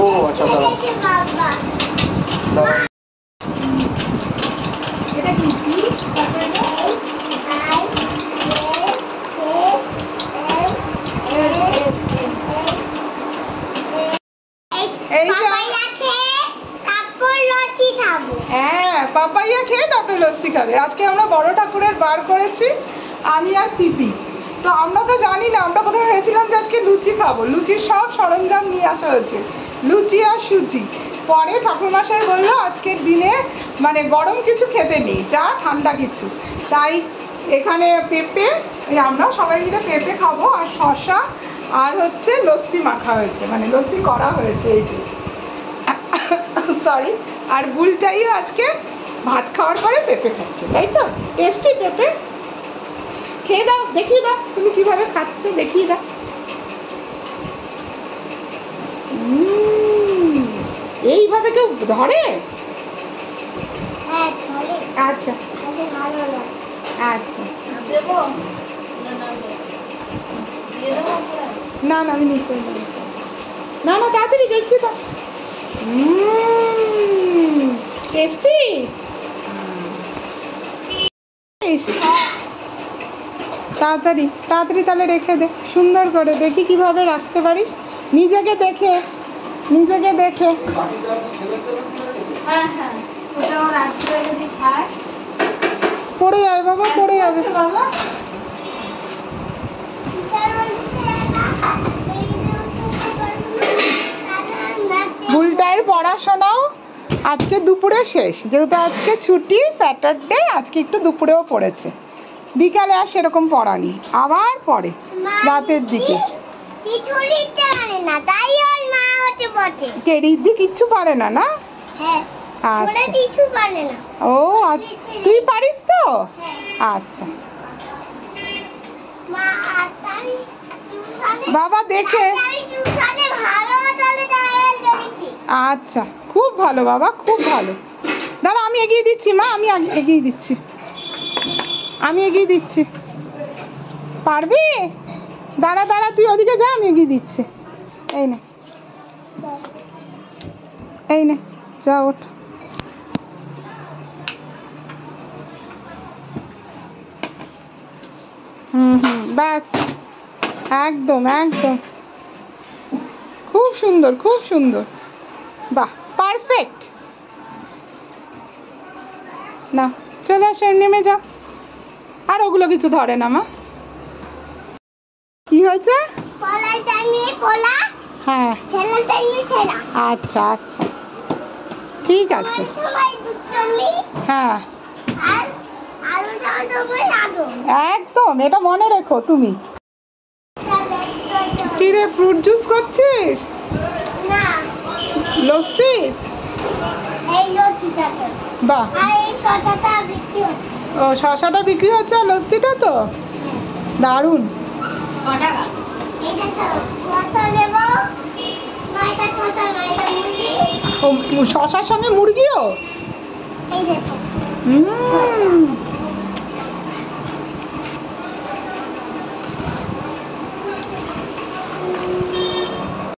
ও আচ্ছা দাঁড়া দাঁড়া। এটা লুচি, তারপরে পাপাইয়া খেয়ে তারপরে লস্যি খাবে। আজকে আমরা বড় ঠাকুরের বার করেছি আমি আর পিপি। তো আমরা তো জানি না, আমরা কোথায় ভেবেছিলাম যে আজকে লুচি খাবো, লুচির সব সরঞ্জাম নিয়ে আসা হয়েছে, লুচি আর সুজি। পরে ঠাকুরমশাই বললো আজকের দিনে মানে গরম কিছু খেতে নেই, যা ঠান্ডা কিছু। তাই এখানে পেঁপে, আমরা সবাই মিলে পেঁপে খাবো, আর শসা আর হচ্ছে লস্যি মাখা হয়েছে, মানে লস্যি করা হয়েছে এই যে সরি। আর বুলটাইও আজকে ভাত খাওয়ার পরে পেঁপে খাচ্ছে, তাই তো? টেস্টি পেঁপে, খেয়ে দাও, দেখিয়ে দাও তুমি কিভাবে খাচ্ছ, দেখিয়ে দাও। এইভাবে কেউ ধরে? আচ্ছা আচ্ছা, না না আমি নিচে, না না তাড়াতাড়ি দেখিয়ে দাও। টেস্টি। তাড়াতাড়ি তাড়াতাড়ি তাহলে রেখে দে, সুন্দর করে দেখি কিভাবে রাখতে পারিস, নিজেকে দেখে নিজেকে দেখে। হ্যাঁ হ্যাঁ, ওটাও রাত্রে যদি খায় পড়ে যাবে বাবা, পড়ে যাবে বাবা। বুলটাইয়ের পড়াশোনাও আজকে দুপুরে শেষ, যেহেতু আজকে ছুটি স্যাটারডে, আজকে একটু দুপুরেও পড়েছে, বিকালে আর সেরকম পড়ানি, আবার পড়ে রাতের দিকে। রিদ্ধি কিচ্ছু পারে না, না? ও আচ্ছা, তুই পারিস তো? আচ্ছা বাবা দেখে, আচ্ছা খুব ভালো বাবা, খুব ভালো। দাঁড়া আমি এগিয়ে দিচ্ছি মা, আমি এগিয়ে দিচ্ছি, আমি এগিয়ে দিচ্ছি। পারবি? দাঁড়া দাঁড়া, তুই ওদিকে যা, আমি এগিয়ে দিচ্ছি। এই নে এই নে, যা ওঠ। ব্যাস, একদম একদম, খুব সুন্দর খুব সুন্দর, বাহ পারফেক্ট। না চলে আসো, নেমে যাও। আর ওগুলো কিছু ধরে না মা। কি হয়েছে? হ্যাঁ আচ্ছা আচ্ছা ঠিক আছে। হ্যাঁ একদম, এটা মনে রেখো তুমি। কি রে, ফ্রুট জুস করছিস? লস্যি? বাহ, ও শসাটা বিক্রি হচ্ছে আর লস্যিটা তো দারুণ। শসার সঙ্গে মুরগিও?